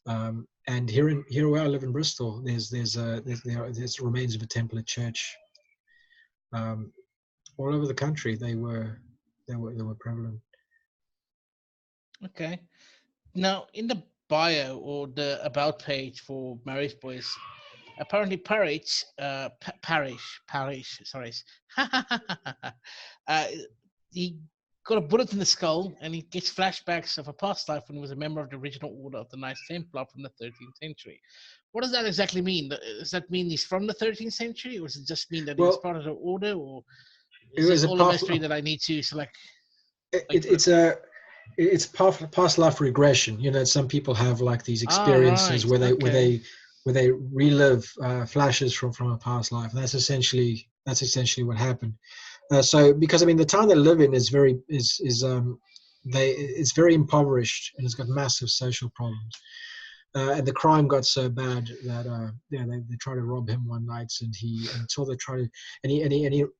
and here where I live in Bristol, there's remains of a Templar church. Um, all over the country, they were prevalent. Okay. Now, in the bio or the about page for Marriage Boys, apparently Parrish, sorry, uh, he got a bullet in the skull, and he gets flashbacks of a past life when he was a member of the original order of the Knights Templar from the 13th century. What does that exactly mean? Does that mean he's from the 13th century, or does it just mean that he was Well, part of the order, or it is it was a all a past, mystery that I need to select? it, it's past life regression. Some people have like these Ah, experiences right. Okay. where they relive flashes from a past life, and that's essentially what happened. So because I mean the town they live in is very is it's very impoverished, and it's got massive social problems. And the crime got so bad that they tried to rob him one night, and he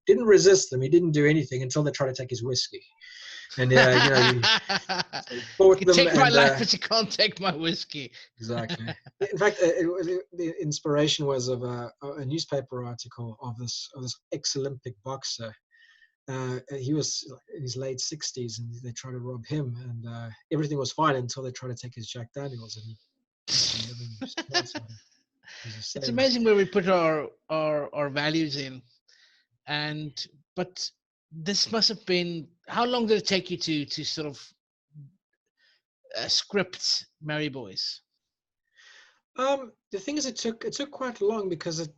didn't resist them. He didn't do anything until they tried to take his whiskey. And so he You fought can them, take my and life, but you can't take my whiskey. exactly. In fact, the inspiration was of a newspaper article of this ex-Olympic boxer. He was in his late 60s, and they tried to rob him, and everything was fine until they tried to take his Jack Daniels, and he was living smells like he was the It's same. amazing where we put our values in, and but this must have been, how long did it take you to sort of script Mary Boys? The thing is, it took quite long because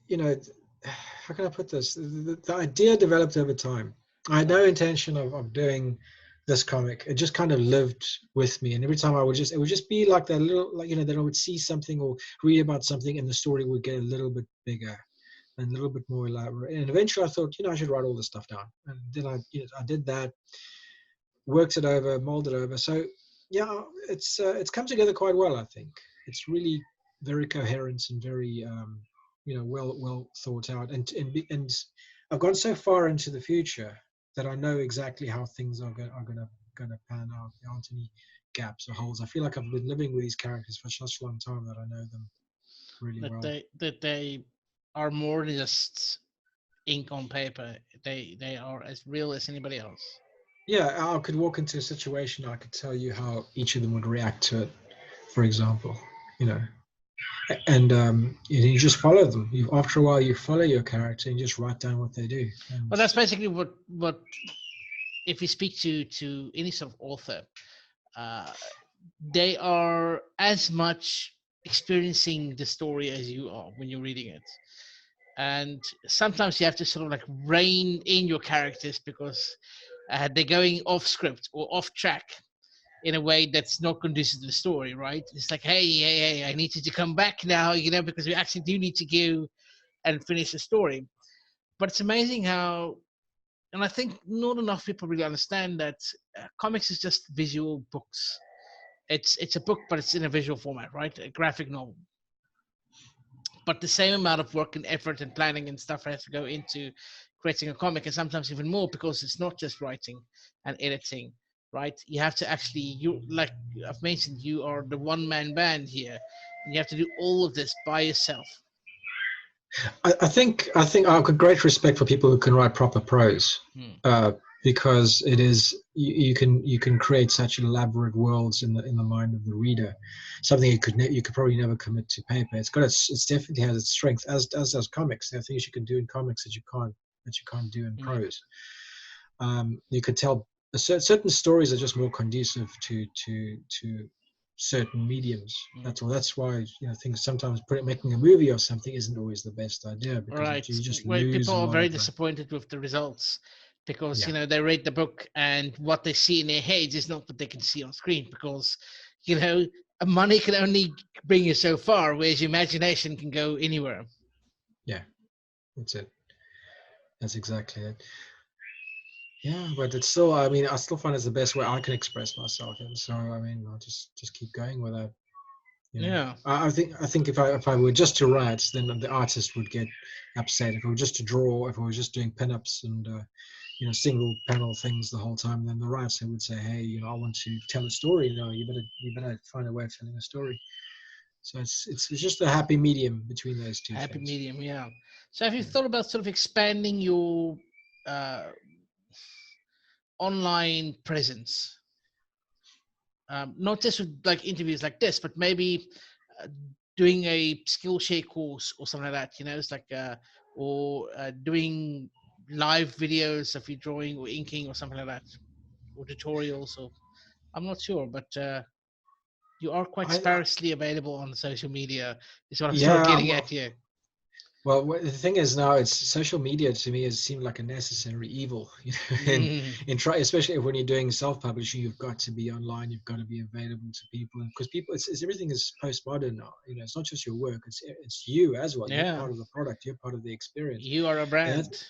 you know, how can I put this? The idea developed over time. I had no intention of doing this comic. It just kind of lived with me, and every time it would just be like that little, like that I would see something or read about something, and the story would get a little bit bigger and a little bit more elaborate. And eventually, I thought, I should write all this stuff down, and then I did that, worked it over, molded it over. So yeah, it's come together quite well. I think it's really very coherent and very well thought out. And I've gone so far into the future that I know exactly how things are going to pan out. There aren't any gaps or holes. I feel like I've been living with these characters for such a long time that I know them really That well. they are more than just ink on paper. They are as real as anybody else. Yeah, I could walk into a situation. I could tell you how each of them would react to it. For example, you know, and you just follow them. After a while, you follow your character and just write down what they do. And Well, that's basically what if you speak to any sort of author, uh, they are as much experiencing the story as you are when you're reading it. And sometimes you have to sort of like rein in your characters because they're going off script or off track in a way that's not conducive to the story, right? It's like, hey, I need you to come back now, because we actually do need to go and finish the story. But it's amazing how, and I think not enough people really understand that comics is just visual books. It's a book, but it's in a visual format, right? A graphic novel. But the same amount of work and effort and planning and stuff has to go into creating a comic, and sometimes even more, because it's not just writing and editing, right? You have to actually, you like I've mentioned, you are the one man band here, and you have to do all of this by yourself. I think I've got great respect for people who can write proper prose, Hmm. uh, because it is you can create such elaborate worlds in the mind of the reader, something you could probably never commit to paper. It's definitely has its strength, as does comics. There are things you can do in comics that you can't do in Hmm. prose. You could tell certain stories are just more conducive to certain mediums. Hmm. That's all. That's why things sometimes making a movie or something isn't always the best idea, because Right. you just Where lose people a are lot very of the. disappointed with the results because Yeah, they read the book and what they see in their heads is not what they can see on screen, because you know money can only bring you so far, whereas your imagination can go anywhere. yeah, that's it. That's exactly it. Yeah, but it's still, I mean, I still find it's the best way I can express myself. And so, I mean, I'll just keep going with that. You know, Yeah. I think if I were just to write, then the artist would get upset. If it were just to draw, if I was just doing pinups and single panel things the whole time, then the writer would say, hey, I want to tell a story. No, you better find a way of telling a story. So it's just a happy medium between those two Happy things. medium, yeah. So have you Yeah. thought about sort of expanding your uh, online presence? Not just with like interviews like this, but maybe uh, doing a Skillshare course or something like that. It's like or doing live videos of you drawing or inking or something like that, or tutorials. Or I'm not sure, but you are quite I sparsely available on social media. Is what I'm sort of yeah, getting at here. well, the thing is now, it's social media to me has seemed like a necessary evil. Mm, In try, especially when you're doing self-publishing, you've got to be online, you've got to be available to people, and because people, it's everything is postmodern now. It's not just your work; it's you as well. You're yeah, part of the product. You're part of the experience, you are a and that's, brand.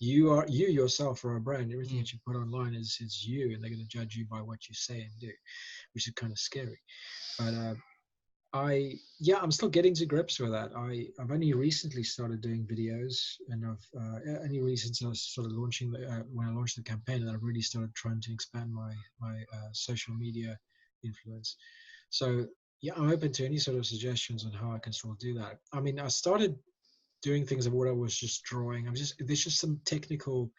you yourself are a brand. Everything Mm. that you put online is you, and they're going to judge you by what you say and do, which is kind of scary. But I'm still getting to grips with that. I've only recently started doing videos, and only recently since I started launching when I launched the campaign, and I've really started trying to expand my social media influence. So yeah, I'm open to any sort of suggestions on how I can still do that. I mean, I started doing things of what I was just drawing. There's just some technical.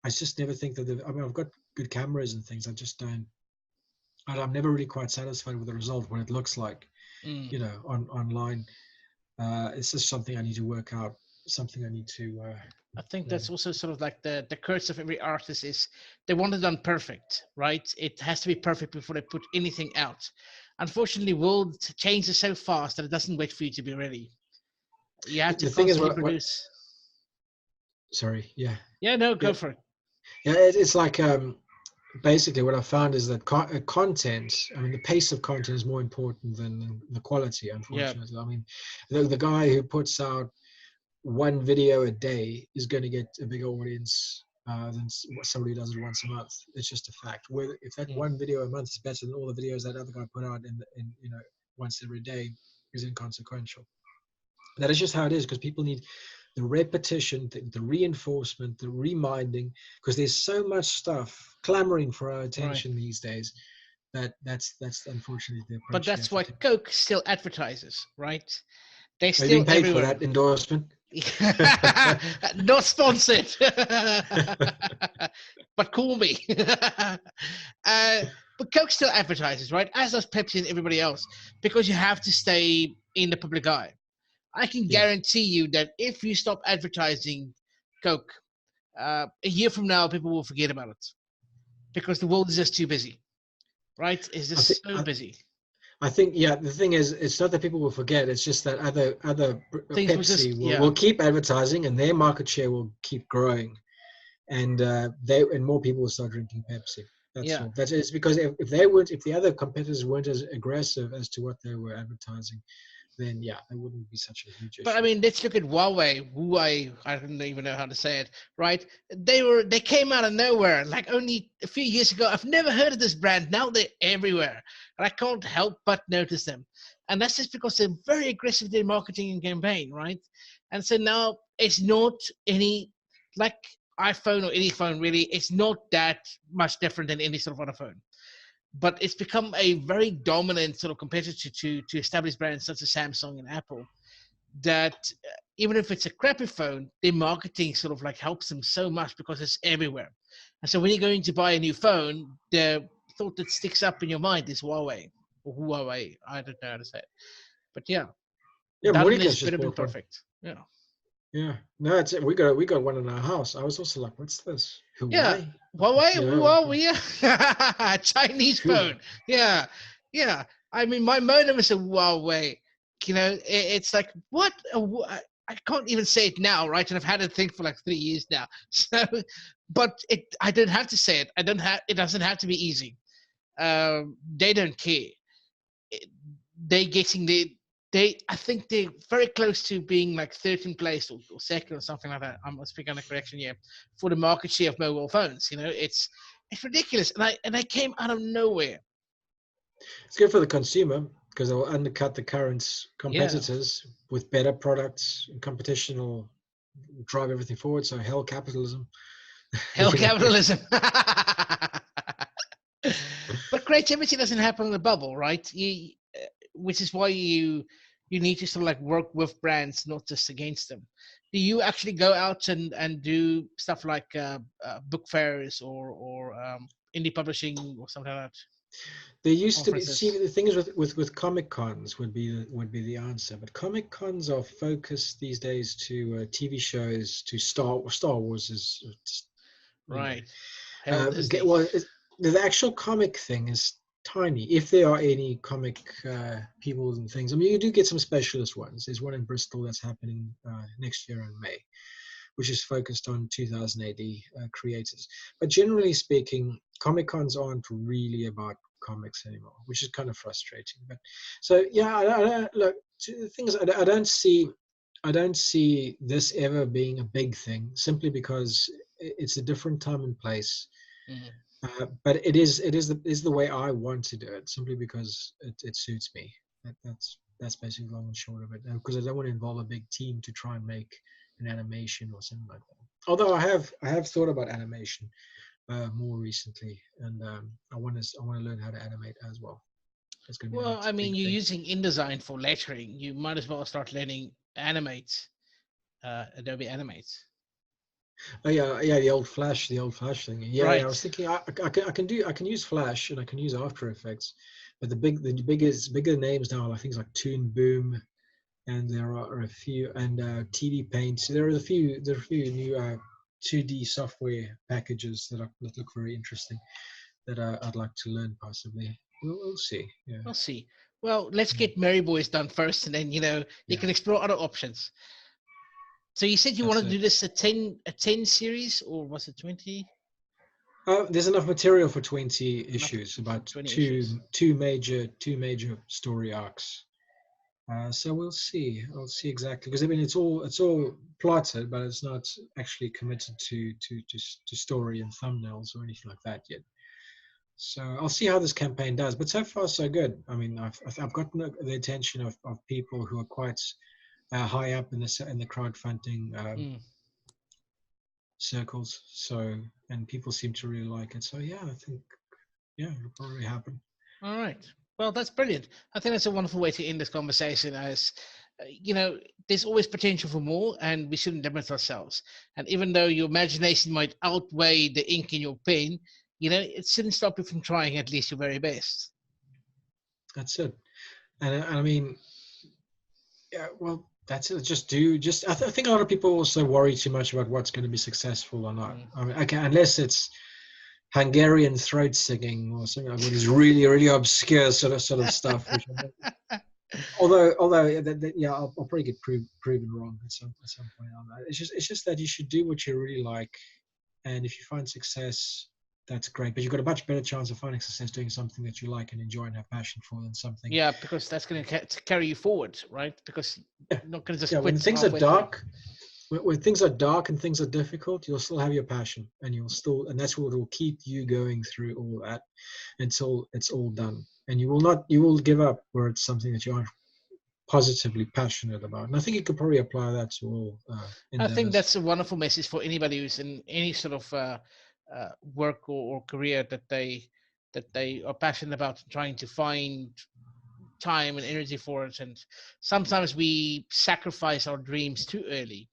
I just never think that I mean, I've got good cameras and things. I just don't. I'm never really quite satisfied with the result, what it looks like, Mm. online. It's just something I need to work out, something I need to I think learn. that's also sort of like the curse of every artist is they want it done perfect, right? It has to be perfect before they put anything out. Unfortunately, world changes so fast that it doesn't wait for you to be ready. You have to The thing is, constantly what produce. sorry, yeah, Yeah, no, yeah, go for it. yeah. It's like basically what I found is that content. I mean, the pace of content is more important than the quality. Yeah, Unfortunately, I mean, the guy who puts out one video a day is going to get a bigger audience than somebody who does it once a month. It's just a fact. Whether if that mm, one video a month is better than all the videos that other guy put out in once every day is inconsequential. That is just how it is, because people need the repetition, the reinforcement, the reminding, because there's so much stuff clamoring for our right. attention these days that's unfortunately the But approach you that's have to why take. Coke still advertises, right? They're Are you being still paid for everywhere. that endorsement? Not sponsored, but call me. But Coke still advertises, right? As does Pepsi and everybody else, because you have to stay in the public eye. I can Yeah. guarantee you that if you stop advertising Coke, a year from now, people will forget about it because the world is just too busy, right? It's I think just so busy. I think, yeah, the thing is, it's not that people will forget. It's just that other Things will just, Pepsi yeah, will keep advertising, and their market share will keep growing, and more people will start drinking Pepsi. That's yeah. all. That's It's because if the other competitors weren't as aggressive as to what they were advertising, then yeah, it wouldn't be such a huge But I issue. mean, let's look at Huawei. I don't even know how to say it, right? They came out of nowhere, like only a few years ago. I've never heard of this brand. Now they're everywhere, and I can't help but notice them. And that's just because they're very aggressive in their marketing and campaign, right? And so now it's not any like iPhone or any phone really. It's not that much different than any sort of other phone, but it's become a very dominant sort of competitor to established brands such as Samsung and Apple, that even if it's a crappy phone, their marketing sort of like helps them so much because it's everywhere. And so when you're going to buy a new phone, the thought that sticks up in your mind is Huawei or Huawei. I don't know how to say it, but yeah, Yeah, done Monica's is just better than bought one. perfect. Yeah, Yeah, no, we got one in our house. I was also like, what's this? yeah, Hawaii? Huawei, Yeah, Huawei, Chinese Huawei. phone. Yeah, yeah. I mean, my modem is a Huawei. It's like what? I can't even say it now, right? And I've had it think for like 3 years now. So, but I don't have to say it. I don't have. It doesn't have to be easy. They don't care. They getting the I think they're very close to being like 13th place or second or something like that. I must speak on a correction here for the market share of mobile phones. It's ridiculous, and I came out of nowhere. It's good for the consumer because it will undercut the current Yeah, competitors with better products. And competition will drive everything forward. So hell capitalism. hell You know. capitalism. But creativity doesn't happen in a bubble, right? Which is why you need to sort of like work with brands, not just against them. Do you actually go out and do stuff like book fairs or indie publishing or something like that? There used to be. See, Conferences. the thing is with Comic Cons would be the answer, but Comic Cons are focused these days to TV shows, to Star Wars is, you know. Right. Hell Disney. Well, the actual comic thing is tiny. If there are any comic people and things, I mean, you do get some specialist ones. There's one in Bristol that's happening next year in May, which is focused on 2000 AD creators. But generally speaking, Comic Cons aren't really about comics anymore, which is kind of frustrating. But so yeah, I look. The thing is, I don't see this ever being a big thing, simply because it's a different time and place. But it is the way I want to do it, simply because it suits me. That's basically long and short of it. Because I don't want to involve a big team to try and make an animation or something like that. Although I have thought about animation more recently, and I want to learn how to animate as well. That's going to be the Well, next I mean, big you're thing. using InDesign for lettering. You might as well start learning Animate, Adobe Animate. Oh yeah, the old Flash thing. Yeah. I Right. was thinking I can use Flash and I can use After Effects, but bigger names now. I think it's like Toon Boom, and there are a few, and TV Paint. So there are a few new 2D software packages that look very interesting that I'd like to learn possibly. We'll see. Yeah, We'll see. Well, let's get Merry Boys done first, and then you yeah, can explore other options. So you said you that's wanted to it. do this a 10 series, or was it 20? There's enough material for 20 Enough issues, for about 20 issues. two major story arcs. So we'll see. I'll see exactly, because I mean it's all plotted, but it's not actually committed to story and thumbnails or anything like that yet. So I'll see how this campaign does. But so far so good. I mean I've gotten the attention of people who are quite high up in the crowdfunding Mm. circles. So, and people seem to really like it. So yeah, I think it'll probably happen. All right. Well, that's brilliant. I think that's a wonderful way to end this conversation. As there's always potential for more, and we shouldn't limit ourselves. And even though your imagination might outweigh the ink in your pen, it shouldn't stop you from trying at least your very best. That's it. And I mean, yeah, well, that's it. I think a lot of people also worry too much about what's going to be successful or not. Mm. I mean, okay, unless it's Hungarian throat singing or something like this really, really obscure sort of stuff. Which although yeah, I'll probably get proven wrong at some point on that. It's just that you should do what you really like, and if you find success, that's great. But you've got a much better chance of finding success doing something that you like and enjoy and have passion for than something. Yeah, because that's going to carry you forward, right? Because Yeah, you're not going to just yeah. When quit things are halfway through. dark, when things are dark and things are difficult, you'll still have your passion, and and that's what will keep you going through all that until it's all done. And you will give up where it's something that you aren't positively passionate about. And I think you could probably apply that to all I think endeavors. that's a wonderful message for anybody who's in any sort of work or career that they are passionate about, trying to find time and energy for it. And sometimes we sacrifice our dreams too early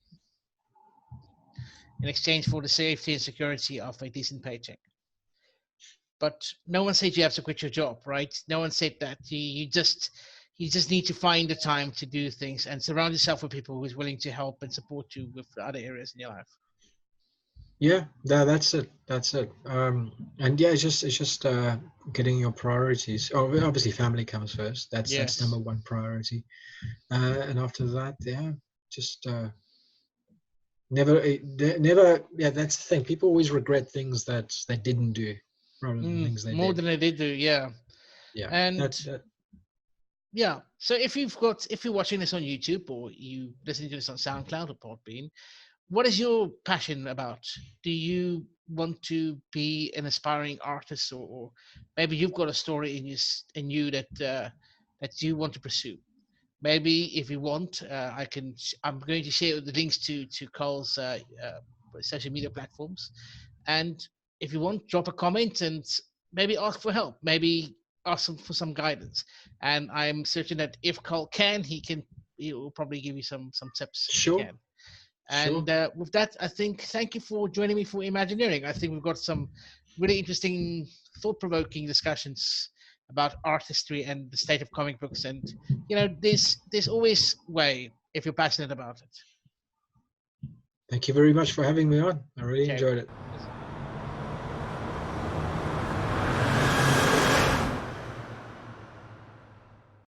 in exchange for the safety and security of a decent paycheck. But no one said you have to quit your job, right? No one said that. You just need to find the time to do things and surround yourself with people who is willing to help and support you with the other areas in your life. Yeah, that's it. That's it. And yeah, it's just getting your priorities. Oh, obviously, family comes first. That's Yes. number one priority. And after that, yeah, just never. Yeah, that's the thing. People always regret things that they didn't do rather than things they More did. than I did do, yeah. Yeah, And that Yeah. So if you're watching this on YouTube or you listening to this on SoundCloud or Podbean, what is your passion about? Do you want to be an aspiring artist, or maybe you've got a story in you that you want to pursue? Maybe if you want, I'm going to share the links to Carl's social media platforms, and if you want, drop a comment and maybe ask for help. Maybe ask for some guidance. And I'm certain that if Carl can, he will probably give you some tips if he Sure, can. sure. And with that, I think thank you for joining me for Imagineering. I think we've got some really interesting, thought-provoking discussions about art history and the state of comic books. And there's always way if you're passionate about it. Thank you very much for having me on. I really Okay, enjoyed it.